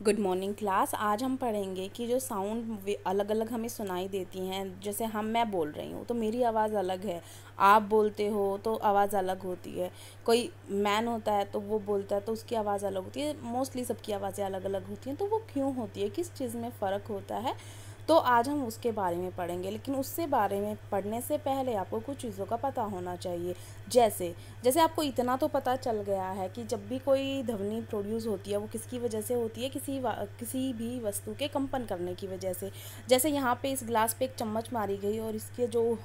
Good morning class. आज हम पढ़ेंगे कि जो साउंड अलग अलग हमें सुनाई देती हैं। जैसे मैं बोल रही हूँ तो मेरी आवाज़ अलग है, आप बोलते हो तो आवाज़ अलग होती है। कोई मैन होता है तो वो बोलता है तो उसकी आवाज़ अलग होती है। मोस्टली सबकी आवाज़ें अलग अलग होती हैं। तो वो क्यों होती है, किस चीज़ में फ़र्क होता है, तो आज हम उसके बारे में पढ़ेंगे। लेकिन उससे बारे में पढ़ने से पहले आपको कुछ चीज़ों का पता होना चाहिए। जैसे जैसे आपको इतना तो पता चल गया है कि जब भी कोई ध्वनि प्रोड्यूस होती है वो किसकी वजह से होती है, किसी भी वस्तु के कंपन करने की वजह से। जैसे यहाँ पे इस ग्लास पे एक चम्मच मारी गई और इसके जो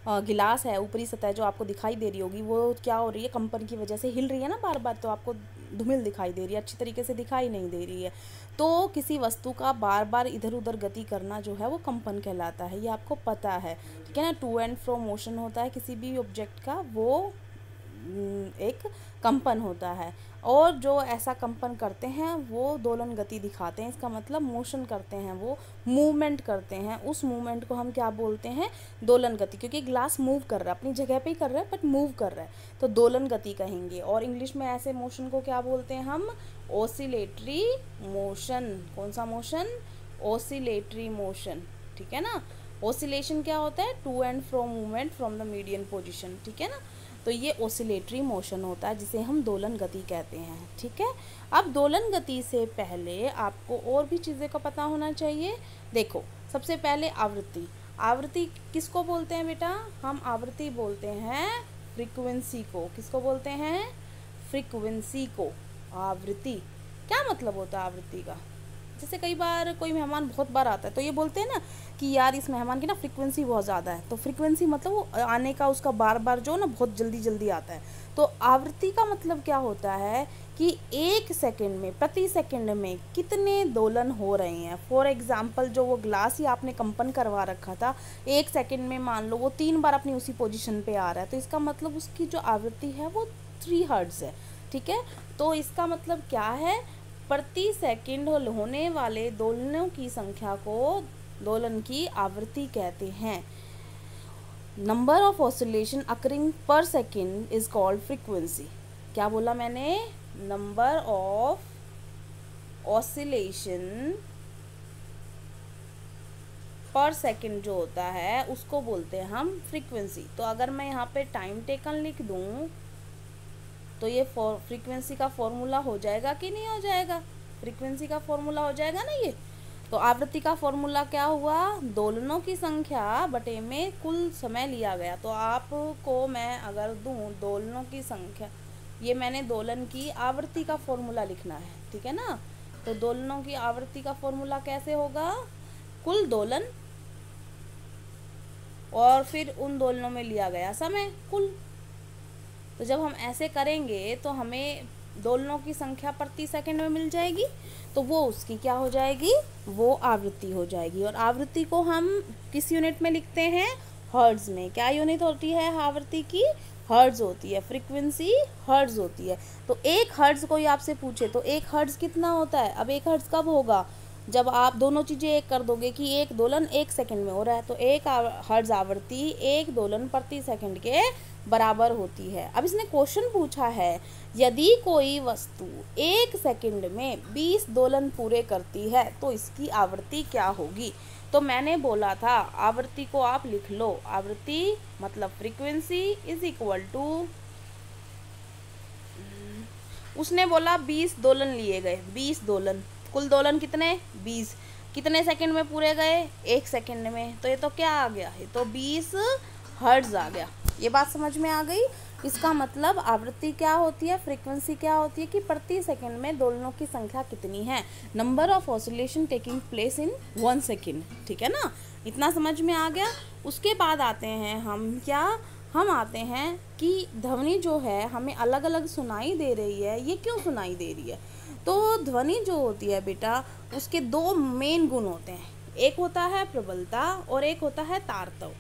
गिलास है, ऊपरी सतह जो आपको दिखाई दे रही होगी, वो क्या हो रही है, कंपन की वजह से हिल रही है ना बार बार, तो आपको धूमिल दिखाई दे रही है, अच्छी तरीके से दिखाई नहीं दे रही है। तो किसी वस्तु का बार बार इधर उधर गति करना जो है वो कंपन कहलाता है, ये आपको पता है, ठीक है ना। टू एंड फ्रो मोशन होता है किसी भी ऑब्जेक्ट का, वो एक कंपन होता है। और जो ऐसा कंपन करते हैं वो दोलन गति दिखाते हैं। इसका मतलब मोशन करते हैं, वो मूवमेंट करते हैं। उस मूवमेंट को हम क्या बोलते हैं, दोलन गति, क्योंकि ग्लास मूव कर रहा है, अपनी जगह पे ही कर रहा है बट मूव कर रहा है, तो दोलन गति कहेंगे। और इंग्लिश में ऐसे मोशन को क्या बोलते हैं हम, ऑसिलेटरी मोशन। कौन सा मोशन, ऑसिलेटरी मोशन, ठीक है ना। ऑसिलेशन क्या होता है, to and fro movement from the median position, ठीक है ना। तो ये ऑसिलेटरी मोशन होता है जिसे हम दोलन गति कहते हैं, ठीक है। अब दोलन गति से पहले आपको और भी चीज़ें का पता होना चाहिए। देखो, सबसे पहले आवृत्ति। आवृत्ति किसको बोलते हैं बेटा, हम आवृत्ति बोलते हैं फ्रीक्वेंसी को। किसको बोलते हैं, फ्रीक्वेंसी को। आवृत्ति क्या मतलब होता है आवृत्ति का, जैसे कई बार कोई मेहमान बहुत बार आता है तो ये बोलते हैं ना कि यार इस मेहमान की ना फ्रीक्वेंसी बहुत ज़्यादा है। तो फ्रीक्वेंसी मतलब वो आने का, उसका बार बार जो ना बहुत जल्दी जल्दी आता है। तो आवृत्ति का मतलब क्या होता है कि एक सेकंड में, प्रति सेकंड में कितने दोलन हो रहे हैं। फॉर एग्जांपल, जो वो ग्लास ही आपने कंपन करवा रखा था, एक सेकंड में मान लो वो 3 बार अपनी उसी पोजीशन पे आ रहा है, तो इसका मतलब उसकी जो आवृत्ति है वो 3 हर्ट्ज़ है, ठीक है। तो इसका मतलब क्या है, प्रति सेकंड होने वाले दोलनों की संख्या को दोलन की आवृत्ति कहते हैं। नंबर ऑफ ऑसिलेशन अकरिंग पर सेकंड इज कॉल्ड फ्रीक्वेंसी। क्या बोला मैंने, नंबर ऑफ ऑसिलेशन पर सेकंड जो होता है उसको बोलते हैं हम फ्रीक्वेंसी। तो अगर मैं यहाँ पे टाइम टेकन लिख दूँ तो ये फ्रीक्वेंसी का फॉर्मूला हो जाएगा कि नहीं हो जाएगा, फ्रीक्वेंसी का फॉर्मूला हो जाएगा ना ये। तो आवृत्ति का फॉर्मूला क्या हुआ, दोलनों की संख्या बटे में कुल समय लिया गया। तो आपको मैं अगर दूं दोलनों की संख्या, ये मैंने दोलन की आवृत्ति का फॉर्मूला लिखना है, ठीक है ना। तो दोलनों की आवृत्ति का फॉर्मूला कैसे होगा, कुल दोलन और फिर उन दोलनों में लिया गया समय कुल। तो जब हम ऐसे करेंगे तो हमें दोलनों की संख्या प्रति सेकंड में मिल जाएगी, तो वो उसकी क्या हो जाएगी, वो आवृत्ति हो जाएगी। और आवृत्ति को हम किस यूनिट में लिखते हैं, हर्ट्ज़ में। क्या यूनिट होती है आवृत्ति की, हर्ट्ज़ होती है। फ्रीक्वेंसी हर्ट्ज़ होती है। तो एक हर्ट्ज़ कोई आपसे पूछे तो एक हर्ट्ज़ कितना होता है, अब एक हर्ट्ज़ कब होगा, जब आप दोनों चीज़ें एक कर दोगे कि एक दोलन एक सेकंड में हो रहा है, तो एक हर्ट्ज़ आवृत्ति एक दोलन प्रति सेकंड के बराबर होती है। अब इसने क्वेश्चन पूछा है, यदि कोई वस्तु एक सेकंड में 20 दोलन पूरे करती है तो इसकी आवृत्ति क्या होगी। तो मैंने बोला था आवृत्ति को आप लिख लो, आवृत्ति मतलब फ्रीक्वेंसी इज इक्वल टू, उसने बोला 20 दोलन लिए गए, 20 दोलन, कुल दोलन कितने 20, कितने सेकंड में पूरे गए, एक सेकंड में। तो ये तो क्या आ गया, ये तो 20 हर्ट्ज़ आ गया। ये बात समझ में आ गई। इसका मतलब आवृत्ति क्या होती है, फ्रीक्वेंसी क्या होती है कि प्रति सेकंड में दोलनों की संख्या कितनी है, number of oscillation taking place in 1 second, ठीक है ना। इतना समझ में आ गया। उसके बाद आते हैं हम क्या, हम आते हैं कि ध्वनि जो है हमें अलग अलग सुनाई दे रही है, ये क्यों सुनाई दे रही है। तो ध्वनि जो होती है बेटा, उसके 2 मेन गुण होते हैं, एक होता है प्रबलता और एक होता है तारतव।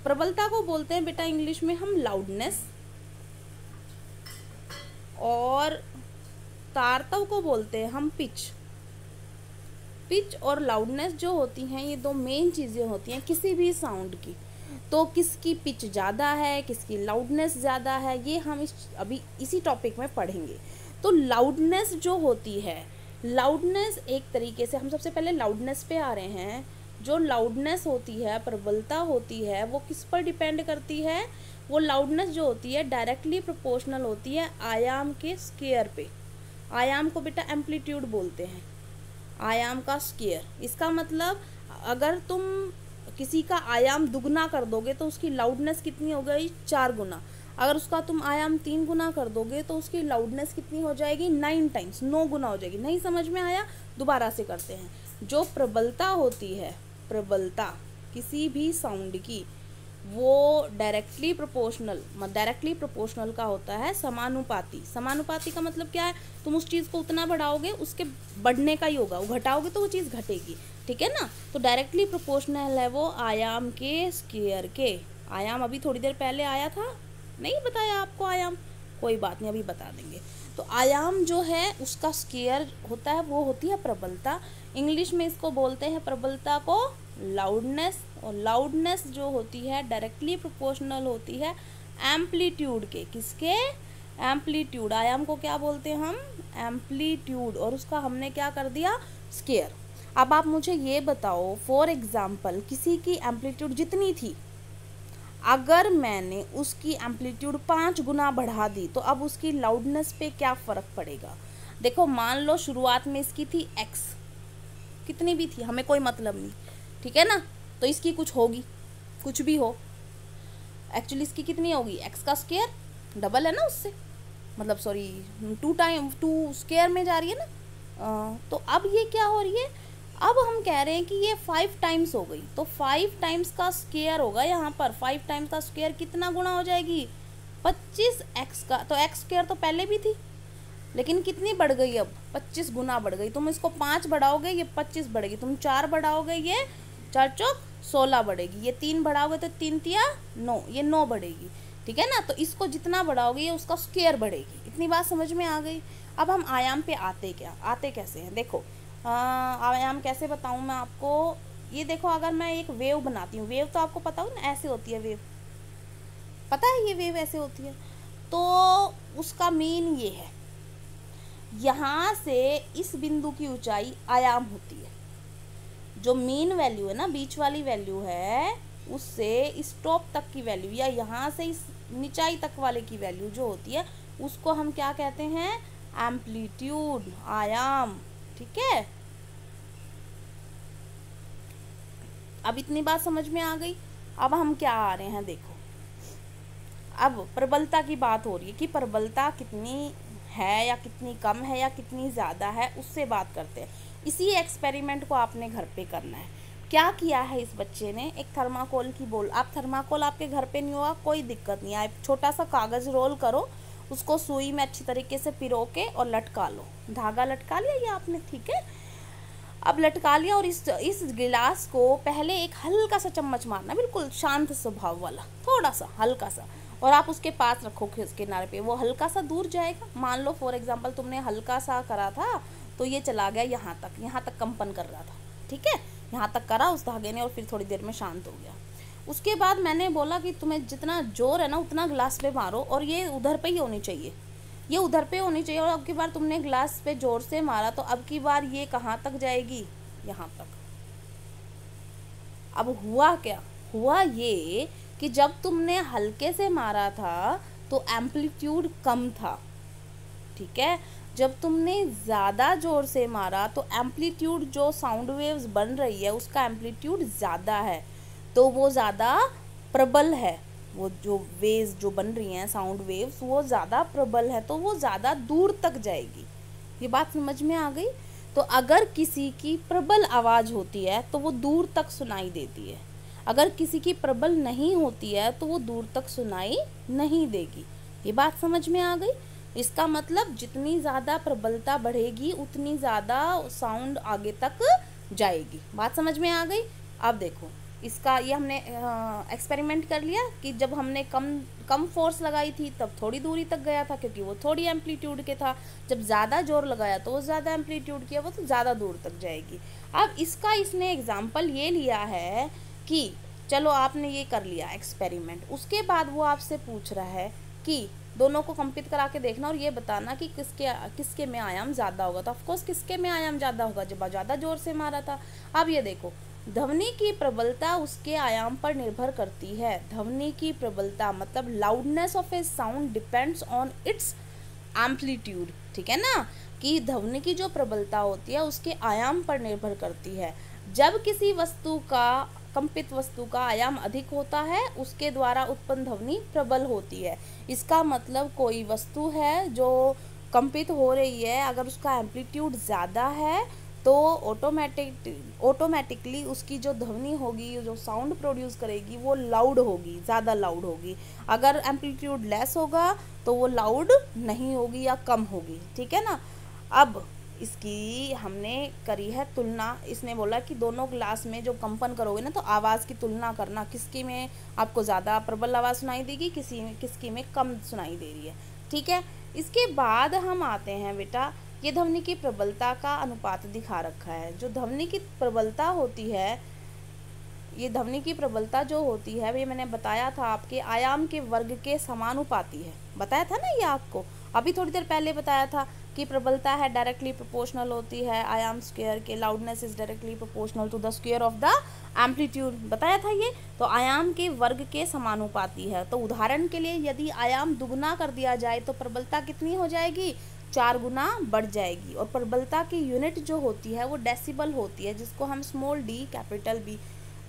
प्रबलता को बोलते हैं बेटा इंग्लिश में हम लाउडनेस, और तारतव को बोलते हैं हम पिच। पिच और लाउडनेस जो होती हैं ये 2 मेन चीज़ें होती हैं किसी भी साउंड की। तो किसकी पिच ज़्यादा है, किसकी लाउडनेस ज़्यादा है, ये हम अभी इसी टॉपिक में पढ़ेंगे। तो लाउडनेस जो होती है लाउडनेस एक तरीके से, हम सबसे पहले लाउडनेस पे आ रहे हैं। जो लाउडनेस होती है, प्रबलता होती है, वो किस पर डिपेंड करती है? वो लाउडनेस जो होती है डायरेक्टली प्रोपोर्शनल होती है आयाम के स्क्वायर पे। आयाम को बेटा एम्पलीट्यूड बोलते हैं, आयाम का स्क्वायर। इसका मतलब अगर तुम किसी का आयाम दुगना कर दोगे तो उसकी लाउडनेस कितनी हो गई? 4 गुना। अगर उसका तुम आयाम 3 गुना कर दोगे तो उसकी लाउडनेस कितनी हो जाएगी? 9 टाइम्स, 9 गुना हो जाएगी। नहीं समझ में आया? दोबारा से करते हैं। जो प्रबलता होती है, प्रबलता किसी भी साउंड की, वो डायरेक्टली प्रोपोर्शनल का होता है समानुपाती। समानुपाती का मतलब क्या है? तुम उस चीज़ को उतना बढ़ाओगे, उसके बढ़ने का ही होगा, वो घटाओगे तो वो चीज़ घटेगी, ठीक है ना। तो डायरेक्टली प्रोपोर्शनल है वो आयाम के स्क्वायर के। आयाम अभी थोड़ी देर पहले आया था, नहीं बताया आपको आयाम? कोई बात नहीं, अभी बता देंगे। तो आयाम जो है उसका स्क्वायर होता है, वो होती है प्रबलता। इंग्लिश में इसको बोलते हैं प्रबलता को लाउडनेस। और लाउडनेस जो होती है डायरेक्टली प्रोपोर्शनल होती है एम्पलीट्यूड के। किसके? एम्पलीट्यूड। आयाम को क्या बोलते हैं हम? एम्पलीट्यूड। और उसका हमने क्या कर दिया? स्क्वायर। अब आप मुझे ये बताओ, फॉर एग्जाम्पल किसी की एम्पलीट्यूड जितनी थी, अगर मैंने उसकी एम्पलीट्यूड 5 गुना बढ़ा दी तो अब उसकी लाउडनेस पे क्या फ़र्क पड़ेगा? देखो, मान लो शुरुआत में इसकी थी x, कितनी भी थी, हमें कोई मतलब नहीं, ठीक है ना। तो इसकी कुछ होगी, कुछ भी हो, एक्चुअली इसकी कितनी होगी? x का स्क्वायर, डबल है ना उससे, मतलब सॉरी 2 स्क्वायर में जा रही है ना। तो अब ये क्या हो रही है? अब हम कह रहे हैं कि ये 5 टाइम्स हो गई, तो 5 टाइम्स का स्क्वायर होगा यहाँ पर। 5 टाइम्स का स्क्वायर कितना गुना हो जाएगी? 25x का। तो x स्क्वायर तो पहले भी थी, लेकिन कितनी बढ़ गई? अब 25 गुना बढ़ गई। तुम इसको 5 बढ़ाओगे, ये 25 बढ़ेगी। तुम 4 बढ़ाओगे, ये 4 चौक 16 बढ़ेगी। ये 3 बढ़ाओगे तो 3 तिया 9, ये 9 बढ़ेगी, ठीक है ना। तो इसको जितना बढ़ाओगे ये उसका स्क्वायर बढ़ेगी। इतनी बात समझ में आ गई। अब हम आयाम पे आते कैसे हैं? देखो, आयाम कैसे बताऊं मैं आपको? ये देखो, अगर मैं एक वेव बनाती हूँ, वेव तो आपको पता हो ना, ऐसे होती है वेव, पता है ये वेव ऐसे होती है। तो उसका मीन ये है, यहाँ से इस बिंदु की ऊंचाई आयाम होती है। जो मीन वैल्यू है ना, बीच वाली वैल्यू है, उससे इस टॉप तक की वैल्यू, या यहाँ से इस निचाई तक वाले की वैल्यू जो होती है, उसको हम क्या कहते हैं? एम्पलीट्यूड, आयाम, ठीक है। अब इतनी बात समझ में आ गई। अब हम क्या आ रहे हैं, देखो, अब प्रबलता की बात हो रही है कि प्रबलता कितनी है या कितनी कम है या कितनी ज़्यादा है, उससे बात करते हैं। इसी एक्सपेरिमेंट को आपने घर पे करना है। क्या किया है इस बच्चे ने? एक थर्माकोल की बोल, आप थर्माकोल आपके घर पे नहीं होगा, कोई दिक्कत नहीं है, छोटा सा कागज़ रोल करो, उसको सुई में अच्छी तरीके से पिरो के और लटका लो। धागा लटका लिया ये आपने, ठीक है। अब लटका लिया और इस गिलास को पहले एक हल्का सा चम्मच मारना, बिल्कुल शांत स्वभाव वाला, थोड़ा सा हल्का सा, और आप उसके पास रखो किनारे पे। वो हल्का सा दूर जाएगा। मान लो फॉर एग्जांपल तुमने हल्का सा करा था तो ये चला गया यहाँ तक कंपन कर रहा था, ठीक है, यहाँ तक करा उस धागे ने और फिर थोड़ी देर में शांत हो गया। उसके बाद मैंने बोला कि तुम्हें जितना जोर है ना उतना ग्लास पे मारो, और ये उधर पे ही होनी चाहिए, ये उधर पे होनी चाहिए। और अब की बार तुमने ग्लास पे जोर से मारा तो अब की बार ये कहाँ तक जाएगी? यहाँ तक। अब हुआ क्या? हुआ ये कि जब तुमने हल्के से मारा था तो एम्पलीट्यूड कम था, ठीक है। जब तुमने ज़्यादा ज़ोर से मारा तो एम्पलीट्यूड, जो साउंड वेव्स बन रही है उसका एम्पलीट्यूड ज़्यादा है, तो वो ज़्यादा प्रबल है। वो जो वेव्स जो बन रही हैं, साउंड वेव्स, वो ज़्यादा प्रबल है, तो वो ज़्यादा दूर तक जाएगी। ये बात समझ में आ गई। तो अगर किसी की प्रबल आवाज़ होती है तो वो दूर तक सुनाई देती है, अगर किसी की प्रबल नहीं होती है तो वो दूर तक सुनाई नहीं देगी। ये बात समझ में आ गई। इसका मतलब जितनी ज़्यादा प्रबलता बढ़ेगी उतनी ज़्यादा साउंड आगे तक जाएगी। बात समझ में आ गई। अब देखो, इसका ये हमने एक्सपेरिमेंट कर लिया कि जब हमने कम फोर्स लगाई थी तब थोड़ी दूरी तक गया था, क्योंकि वो थोड़ी एम्पलीट्यूड के था। जब ज़्यादा जोर लगाया तो वो ज़्यादा एम्पलीट्यूड किया, वो तो ज़्यादा दूर तक जाएगी। अब इसका इसने एग्जाम्पल ये लिया है कि चलो आपने ये कर लिया एक्सपेरिमेंट, उसके बाद वो आपसे पूछ रहा है कि दोनों को कंपित करा के देखना और ये बताना कि किसके में आयाम ज़्यादा होगा। तो ऑफकोर्स किसके में आयाम ज़्यादा होगा, जब ज़्यादा जोर से मारा था। अब ये देखो, ध्वनि की प्रबलता उसके आयाम पर निर्भर करती है। ध्वनि की प्रबलता मतलब loudness of A sound depends on it's amplitude, ठीक है ना, कि ध्वनि की जो प्रबलता होती है उसके आयाम पर निर्भर करती है। जब किसी वस्तु का, कंपित वस्तु का आयाम अधिक होता है उसके द्वारा उत्पन्न ध्वनि प्रबल होती है। इसका मतलब कोई वस्तु है जो कंपित हो रही है, अगर उसका एम्पलीट्यूड ज़्यादा है तो ऑटोमेटिकली उसकी जो ध्वनि होगी, जो साउंड प्रोड्यूस करेगी वो लाउड होगी, ज़्यादा लाउड होगी। अगर एम्पलीट्यूड लेस होगा तो वो लाउड नहीं होगी या कम होगी, ठीक है ना। अब इसकी हमने करी है तुलना। इसने बोला कि दोनों ग्लास में जो कंपन करोगे ना तो आवाज़ की तुलना करना, किसकी में आपको ज़्यादा प्रबल आवाज़ सुनाई देगी, किसकी में कम सुनाई दे रही है, ठीक है। इसके बाद हम आते हैं बेटा, ये ध्वनि की प्रबलता का अनुपात दिखा रखा है। जो ध्वनि की प्रबलता होती है, ये ध्वनि की प्रबलता जो होती है, ये मैंने बताया था आपके आयाम के वर्ग के समानुपाती है, बताया था ना ये आपको, अभी थोड़ी देर पहले बताया था कि प्रबलता है डायरेक्टली प्रोपोर्शनल होती है आयाम स्क्वायर के, loudness is directly proportional to the square of the amplitude, बताया था ये। तो आयाम के वर्ग के समानुपाती है। तो उदाहरण के लिए यदि आयाम दुगुना कर दिया जाए तो प्रबलता कितनी हो जाएगी, 4 गुना बढ़ जाएगी। और प्रबलता की यूनिट जो होती है वो डेसिबल होती है, जिसको हम स्मॉल डी कैपिटल बी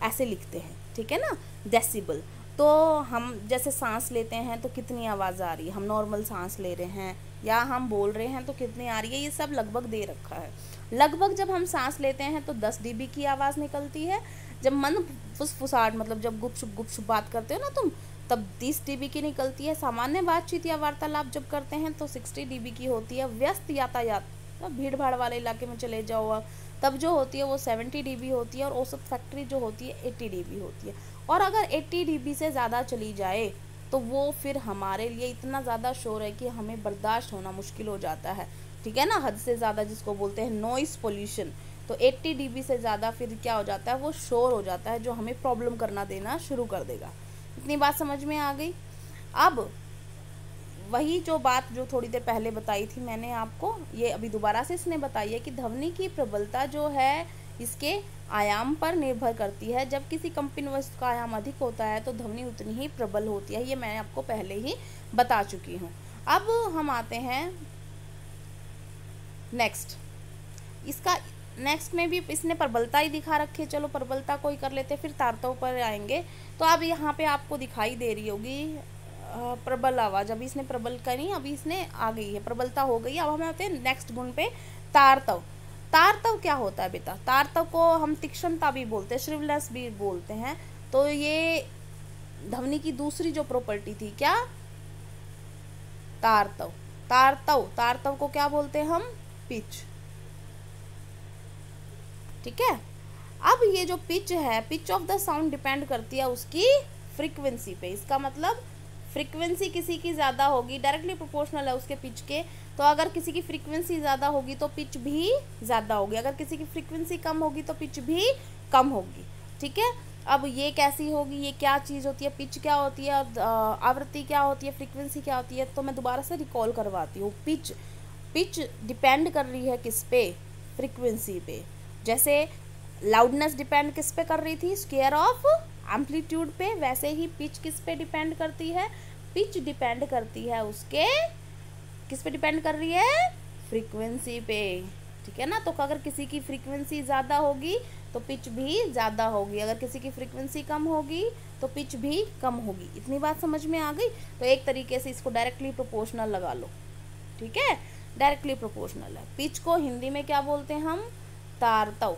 ऐसे लिखते हैं, ठीक है ना, डेसिबल। तो हम जैसे सांस लेते हैं तो कितनी आवाज़ आ रही है, हम नॉर्मल सांस ले रहे हैं या हम बोल रहे हैं तो कितनी आ रही है, ये सब लगभग दे रखा है। लगभग जब हम सांस लेते हैं तो 10 dB की आवाज़ निकलती है। जब मन फुसफुसाहट मतलब जब गुपचुप बात करते हो ना तुम, तब 30 dB की निकलती है। सामान्य बातचीत या वार्तालाप जब करते हैं तो 60 dB की होती है। व्यस्त यातायात, भीड़ भाड़ वाले इलाके में चले जाओ तब जो होती है वो 70 dB होती है। और औसत फैक्ट्री जो होती है 80 dB होती है। और अगर 80 dB से ज़्यादा चली जाए तो वो फिर हमारे लिए इतना ज़्यादा शोर है कि हमें बर्दाश्त होना मुश्किल हो जाता है, ठीक है ना, हद से ज़्यादा जिसको बोलते हैं नॉइस पोल्यूशन। तो 80 dB से ज़्यादा फिर क्या हो जाता है, वो शोर हो जाता है जो हमें प्रॉब्लम करना देना शुरू कर देगा। इतनी बात समझ में आ गई। अब वही जो बात जो थोड़ी देर पहले बताई थी मैंने आपको, ये अभी दोबारा से इसने बताई है कि ध्वनि की प्रबलता जो है इसके आयाम पर निर्भर करती है। जब किसी कंपन वस्तु का आयाम अधिक होता है तो ध्वनि उतनी ही प्रबल होती है। ये मैं आपको पहले ही बता चुकी हूँ। अब हम आते हैं नेक्स्ट। इसका नेक्स्ट में भी इसने प्रबलता ही दिखा रखी है, चलो प्रबलता को ही कर लेते हैं, फिर तारतों पर आएंगे। तो अब यहाँ पे आपको दिखाई दे रही होगी प्रबल आवाज़। अभी इसने प्रबल करी, अभी इसने आ गई है, प्रबलता हो गई। अब हम आते हैं नेक्स्ट गुण पे, तारतव। तारतव क्या होता है बेटा, तारतव को हम तीक्ष्णता भी बोलते हैं, श्रिवनेस भी बोलते हैं। तो ये ध्वनि की दूसरी जो प्रॉपर्टी थी, क्या, तारतव। तारतव को क्या बोलते हैं हम, पिच, ठीक है। अब ये जो पिच है, pitch of the sound depend करती है उसकी फ्रीक्वेंसी पे। इसका मतलब फ्रीक्वेंसी किसी की ज़्यादा होगी, डायरेक्टली प्रोपोर्शनल है उसके पिच के, तो अगर किसी की फ्रीक्वेंसी ज़्यादा होगी तो पिच भी ज़्यादा होगी, अगर किसी की फ्रीक्वेंसी कम होगी तो पिच भी कम होगी, ठीक है। अब ये कैसी होगी, ये क्या चीज़ होती है, पिच क्या होती है, आवृत्ति क्या होती है, फ्रीक्वेंसी क्या होती है, तो मैं दोबारा से रिकॉल करवाती हूँ। पिच डिपेंड कर रही है किस पे, फ्रीक्वेंसी पे। जैसे लाउडनेस डिपेंड किस पे कर रही थी, स्क्वायर ऑफ एम्पलीट्यूड पे, वैसे ही पिच किस पे डिपेंड करती है, पिच डिपेंड करती है उसके, किस पे डिपेंड कर रही है, फ्रीक्वेंसी पे, ठीक है ना। तो अगर किसी की फ्रीक्वेंसी ज़्यादा होगी तो पिच भी ज़्यादा होगी, अगर किसी की फ्रीक्वेंसी कम होगी तो पिच भी कम होगी। इतनी बात समझ में आ गई। तो एक तरीके से इसको डायरेक्टली प्रोपोर्शनल लगा लो, ठीक है, डायरेक्टली प्रोपोर्शनल है। पिच को हिंदी में क्या बोलते हैं हम, तारतव,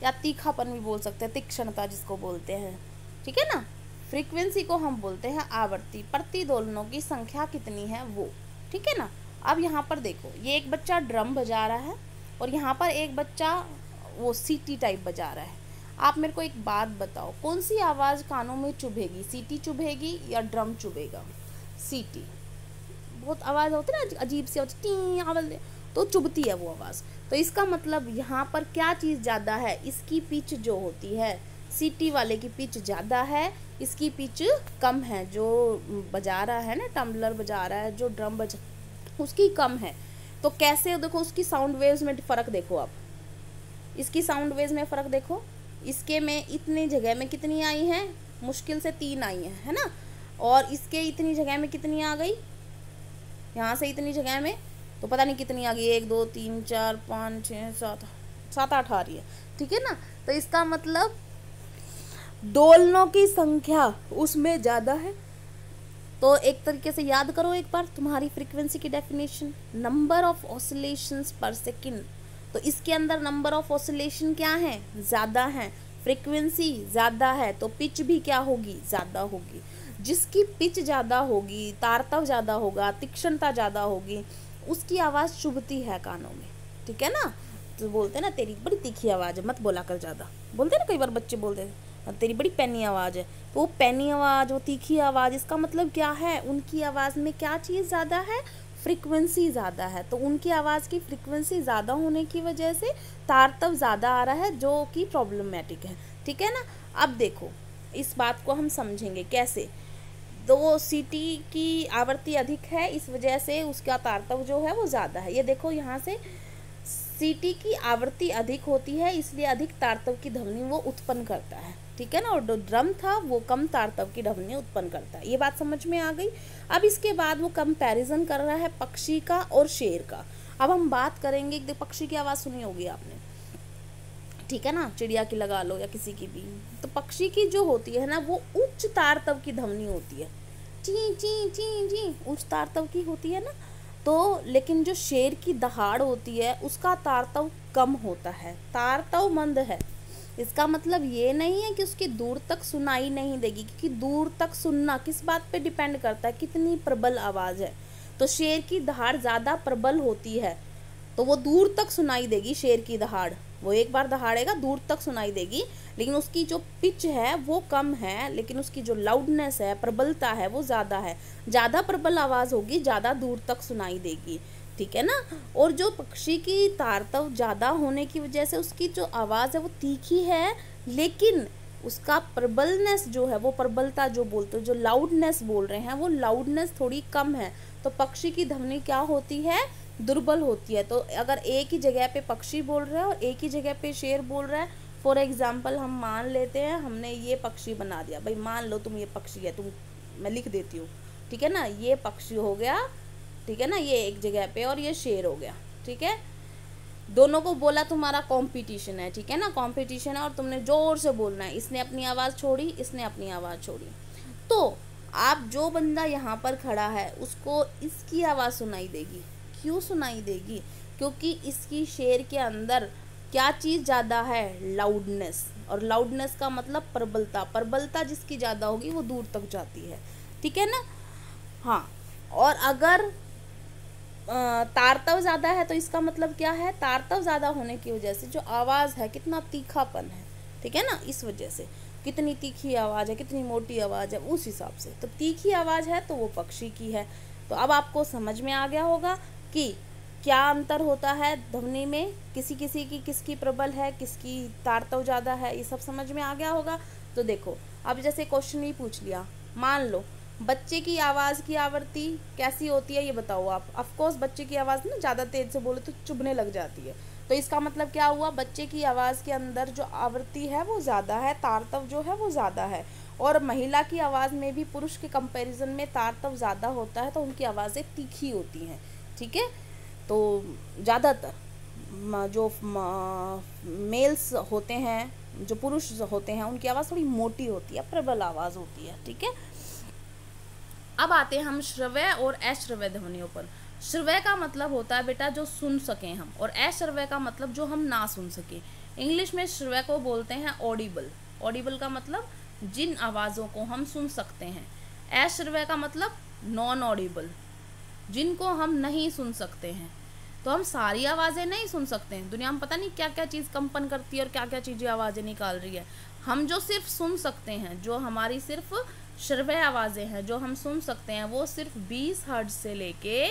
या तीखापन भी बोल सकते हैं, तीक्ष्णता जिसको बोलते हैं, ठीक है ना। फ्रीक्वेंसी को हम बोलते हैं आवृत्ति, प्रतिदोलनों की संख्या कितनी है वो, ठीक है ना। अब यहाँ पर देखो, ये एक बच्चा ड्रम बजा रहा है और यहाँ पर एक बच्चा वो सीटी टाइप बजा रहा है। आप मेरे को एक बात बताओ, कौन सी आवाज़ कानों में चुभेगी, सीटी चुभेगी या ड्रम चुभेगा, सीटी। बहुत आवाज़ होती है ना अजीब सी, टी आवाज़, तो चुभती है वो आवाज़। तो इसका मतलब यहाँ पर क्या चीज़ ज़्यादा है, इसकी पिच जो होती है सीटी वाले की पिच ज़्यादा है, इसकी पिच कम है। जो बजा रहा है ना, टम्बलर बजा रहा है, जो ड्रम बजा, उसकी कम है। तो कैसे, देखो उसकी साउंड वेव्स में फ़र्क देखो आप, इसकी साउंड वेव्स में फ़र्क देखो। इसके में इतनी जगह में कितनी आई हैं, मुश्किल से 3 आई हैं, है ना। और इसके इतनी जगह में कितनी आ गई, यहाँ से इतनी जगह में तो पता नहीं कितनी आ गई, 1 2 3 4 5 6 7 7 8 आ रही है, ठीक है ना। तो इसका मतलब दोलनों की संख्या उसमें ज़्यादा है। तो एक तरीके से याद करो एक बार तुम्हारी फ्रीक्वेंसी की डेफिनेशन, नंबर ऑफ ऑसिलेशंस पर सेकंड। तो इसके अंदर नंबर ऑफ ऑसिलेशन क्या है, ज़्यादा है, फ्रीक्वेंसी ज़्यादा है, तो पिच भी क्या होगी, ज़्यादा होगी। जिसकी पिच ज़्यादा होगी, तारतव ज़्यादा होगा, तीक्ष्णता ज़्यादा होगी, उसकी आवाज़ चुभती है कानों में, ठीक है ना। तो बोलते हैं ना तेरी बड़ी तीखी आवाज़ है, मत बोला कर ज़्यादा, बोलते हैं ना, कई बार बच्चे बोलते हैं तेरी बड़ी पैनी आवाज़ है। तो वो पैनी आवाज़, वो तीखी आवाज़, इसका मतलब क्या है, उनकी आवाज़ में क्या चीज़ ज़्यादा है, फ्रीक्वेंसी ज़्यादा है। तो उनकी आवाज़ की फ्रीक्वेंसी ज़्यादा होने की वजह से तारतव ज़्यादा आ रहा है, जो कि प्रॉब्लमेटिक है, ठीक है ना। अब देखो इस बात को हम समझेंगे कैसे। तो सीटी की आवृत्ति अधिक है, इस वजह से उसका तारतव जो है वो ज़्यादा है। ये देखो यहाँ से सीटी की आवृत्ति अधिक होती है, इसलिए अधिक तारतव की ध्वनि वो उत्पन्न करता है, ठीक है ना। और जो ड्रम था वो कम तारतव की ध्वनि उत्पन्न करता है। ये बात समझ में आ गई। अब इसके बाद वो कंपैरिजन कर रहा है पक्षी का और शेर का। अब हम बात करेंगे, पक्षी की आवाज़ सुनी होगी आपने, ठीक है ना, चिड़िया की लगा लो या किसी की भी। तो पक्षी की जो होती है ना, वो उच्च तारतव की ध्वनि होती है, ची ची ची ची, उच्च तारतव की होती है ना। तो लेकिन जो शेर की दहाड़ होती है उसका तारतव कम होता है, तारतव मंद है। इसका मतलब ये नहीं है कि उसकी दूर तक सुनाई नहीं देगी, क्योंकि दूर तक सुनना किस बात पे डिपेंड करता है, कितनी प्रबल आवाज़ है। तो शेर की दहाड़ ज़्यादा प्रबल होती है, तो वो दूर तक सुनाई देगी। शेर की दहाड़, वो एक बार दहाड़ेगा दूर तक सुनाई देगी, लेकिन उसकी जो पिच है वो कम है, लेकिन उसकी जो लाउडनेस है, प्रबलता है, वो ज़्यादा है। ज़्यादा प्रबल आवाज़ होगी, ज़्यादा दूर तक सुनाई देगी, ठीक है ना। और जो पक्षी की तारतव ज़्यादा होने की वजह से उसकी जो आवाज़ है वो तीखी है, लेकिन उसका प्रबलनेस जो है, वो प्रबलता जो बोलते हैं, जो लाउडनेस बोल रहे हैं, वो लाउडनेस थोड़ी कम है। तो पक्षी की ध्वनि क्या होती है, दुर्बल होती है। तो अगर एक ही जगह पे पक्षी बोल रहा है और एक ही जगह पे शेर बोल रहा है, फॉर एग्जाम्पल हम मान लेते हैं हमने ये पक्षी बना दिया, भाई मान लो तुम ये पक्षी है, तुम, मैं लिख देती हूँ, ठीक है ना, ये पक्षी हो गया, ठीक है ना, ये एक जगह पे, और ये शेर हो गया, ठीक है। दोनों को बोला तुम्हारा कंपटीशन है, ठीक है ना, कंपटीशन है, और तुमने जोर से बोलना है। इसने अपनी आवाज़ छोड़ी, इसने अपनी आवाज़ छोड़ी। तो आप जो बंदा यहाँ पर खड़ा है उसको इसकी आवाज़ सुनाई देगी। क्यों सुनाई देगी, क्योंकि इसकी शेर के अंदर क्या चीज़ ज़्यादा है, लाउडनेस। और लाउडनेस का मतलब प्रबलता, प्रबलता जिसकी ज़्यादा होगी वो दूर तक जाती है, ठीक है ना। हाँ, और अगर तारतव ज़्यादा है तो इसका मतलब क्या है, तारतव ज़्यादा होने की वजह से जो आवाज़ है, कितना तीखापन है, ठीक है ना, इस वजह से कितनी तीखी आवाज़ है, कितनी मोटी आवाज़ है, उस हिसाब से। तो तीखी आवाज़ है तो वो पक्षी की है। तो अब आपको समझ में आ गया होगा कि क्या अंतर होता है ध्वनि में, किसी किसी की किसकी प्रबल है, किसकी तारतव ज़्यादा है, ये सब समझ में आ गया होगा। तो देखो अब जैसे क्वेश्चन ही पूछ लिया, मान लो बच्चे की आवाज़ की आवृत्ति कैसी होती है ये बताओ आप। ऑफकोर्स बच्चे की आवाज़ ना ज़्यादा तेज़ से बोले तो चुभने लग जाती है, तो इसका मतलब क्या हुआ, बच्चे की आवाज़ के अंदर जो आवृत्ति है वो ज़्यादा है, तारतव जो है वो ज़्यादा है। और महिला की आवाज़ में भी पुरुष के कंपैरिजन में तारतव ज़्यादा होता है, तो उनकी आवाज़ें तीखी होती हैं, ठीक है। तो ज़्यादातर जो मेल्स होते हैं, जो पुरुष होते हैं, उनकी आवाज़ थोड़ी मोटी होती है, प्रबल आवाज़ होती है, ठीक है। अब आते हैं हम श्रव्य और अश्रव्य ध्वनियों पर। श्रव्य का मतलब होता है बेटा जो सुन सकें हम, और अश्रव्य का मतलब जो हम ना सुन सकें। इंग्लिश में श्रव्य को बोलते हैं ऑडिबल। ऑडिबल का मतलब जिन आवाज़ों को हम सुन सकते हैं। अश्रव्य का मतलब नॉन ऑडिबल, जिनको हम नहीं सुन सकते हैं। तो हम सारी आवाज़ें नहीं सुन सकते हैं, दुनिया में पता नहीं क्या क्या चीज़ कंपन करती है और क्या क्या चीज़ें आवाज़ें निकाल रही है। हम जो सिर्फ सुन सकते हैं, जो हमारी सिर्फ श्रव्य आवाज़ें हैं जो हम सुन सकते हैं, वो सिर्फ 20 हर्ट्ज से लेके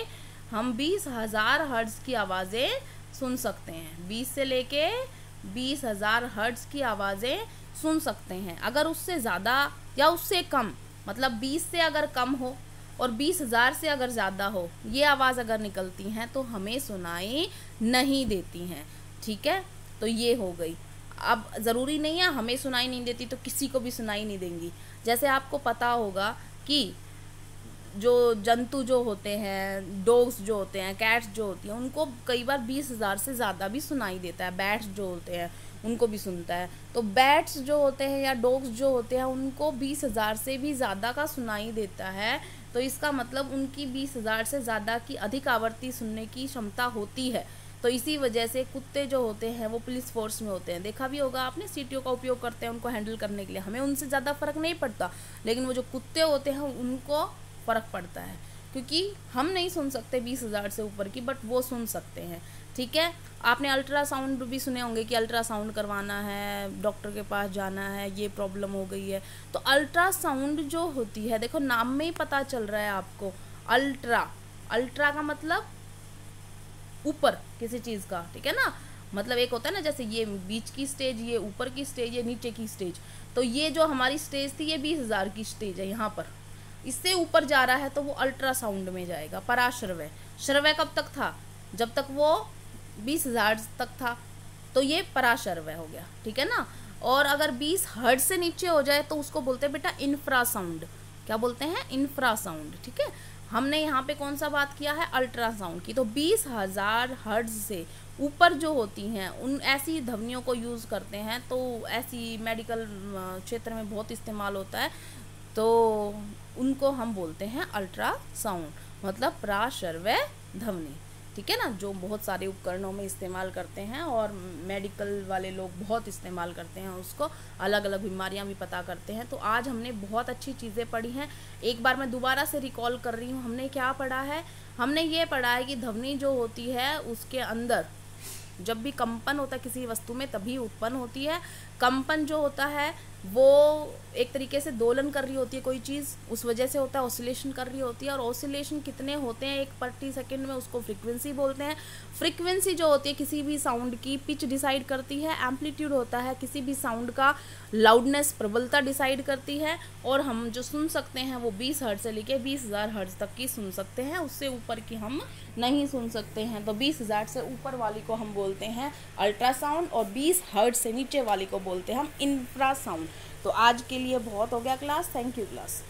हम 20,000 हर्ट्ज की आवाज़ें सुन सकते हैं। 20 से लेके 20,000 हर्ट्ज़ की आवाज़ें सुन सकते हैं। अगर उससे ज़्यादा या उससे कम, मतलब 20 से अगर कम हो और 20,000 से अगर ज़्यादा हो, ये आवाज़ अगर निकलती हैं तो हमें सुनाई नहीं देती हैं। ठीक है, तो ये हो गई। अब ज़रूरी नहीं है हमें सुनाई नहीं देती तो किसी को भी सुनाई नहीं देंगी। जैसे आपको पता होगा कि जो जंतु जो होते हैं, डॉग्स जो होते हैं, कैट्स जो होती हैं, उनको कई बार 20,000 से ज़्यादा भी सुनाई देता है। बैट्स जो होते हैं उनको भी सुनता है। तो बैट्स जो होते हैं या डॉग्स जो होते हैं उनको 20,000 से भी ज़्यादा का सुनाई देता है। तो इसका मतलब उनकी 20,000 से ज़्यादा की अधिक आवृत्ति सुनने की क्षमता होती है। तो इसी वजह से कुत्ते जो होते हैं वो पुलिस फोर्स में होते हैं। देखा भी होगा आपने, सीटीओ का उपयोग करते हैं उनको हैंडल करने के लिए। हमें उनसे ज़्यादा फ़र्क नहीं पड़ता, लेकिन वो जो कुत्ते होते हैं उनको फ़र्क पड़ता है, क्योंकि हम नहीं सुन सकते 20,000 से ऊपर की, बट वो सुन सकते हैं। ठीक है, आपने अल्ट्रासाउंड भी सुने होंगे कि अल्ट्रासाउंड करवाना है, डॉक्टर के पास जाना है, ये प्रॉब्लम हो गई है। तो अल्ट्रासाउंड जो होती है, देखो नाम में ही पता चल रहा है आपको, अल्ट्रा। अल्ट्रा का मतलब ऊपर किसी चीज़ का, ठीक है ना। मतलब एक होता है ना, जैसे ये बीच की स्टेज, ये ऊपर की स्टेज, ये नीचे की स्टेज। तो ये जो हमारी स्टेज थी ये 20,000 की स्टेज है। यहाँ पर इससे ऊपर जा रहा है तो वो अल्ट्रासाउंड में जाएगा। पराश्रव्य, श्रव्य कब तक था? जब तक वो 20,000 तक था, तो ये पराश्रव्य हो गया। ठीक है ना। और अगर 20 हर्ट्ज से नीचे हो जाए तो उसको बोलते हैं बेटा इंफ्रासाउंड। क्या बोलते हैं? इंफ्रासाउंड। ठीक है, हमने यहाँ पे कौन सा बात किया है? अल्ट्रासाउंड की। तो 20,000 हर्ट्ज से ऊपर जो होती हैं उन ऐसी ध्वनियों को यूज़ करते हैं। तो ऐसी मेडिकल क्षेत्र में बहुत इस्तेमाल होता है, तो उनको हम बोलते हैं अल्ट्रासाउंड, मतलब पराश्रव्य ध्वनि। ठीक है ना, जो बहुत सारे उपकरणों में इस्तेमाल करते हैं और मेडिकल वाले लोग बहुत इस्तेमाल करते हैं उसको, अलग अलग बीमारियां भी पता करते हैं। तो आज हमने बहुत अच्छी चीज़ें पढ़ी हैं। एक बार मैं दोबारा से रिकॉल कर रही हूँ, हमने क्या पढ़ा है? हमने ये पढ़ा है कि ध्वनि जो होती है उसके अंदर जब भी कंपन होता है किसी वस्तु में तभी उत्पन्न होती है। कंपन जो होता है वो एक तरीके से दोलन कर रही होती है कोई चीज़, उस वजह से होता है, ऑसिलेशन कर रही होती है। और ऑसिलेशन कितने होते हैं 1 प्रति सेकंड में, उसको फ्रीक्वेंसी बोलते हैं। फ्रीक्वेंसी जो होती है किसी भी साउंड की, पिच डिसाइड करती है। एम्पलीट्यूड होता है किसी भी साउंड का, लाउडनेस, प्रबलता डिसाइड करती है। और हम जो सुन सकते हैं वो 20 हर्ट्ज से लेके 20,000 हर्ट्ज तक की सुन सकते हैं, उससे ऊपर की हम नहीं सुन सकते हैं। तो 20,000 से ऊपर वाली को हम बोलते हैं अल्ट्रासाउंड और 20 हर्ट्ज से नीचे वाली को बोलते हैं हम इंफ्रासाउंड। तो आज के लिए बहुत हो गया क्लास। Thank you class.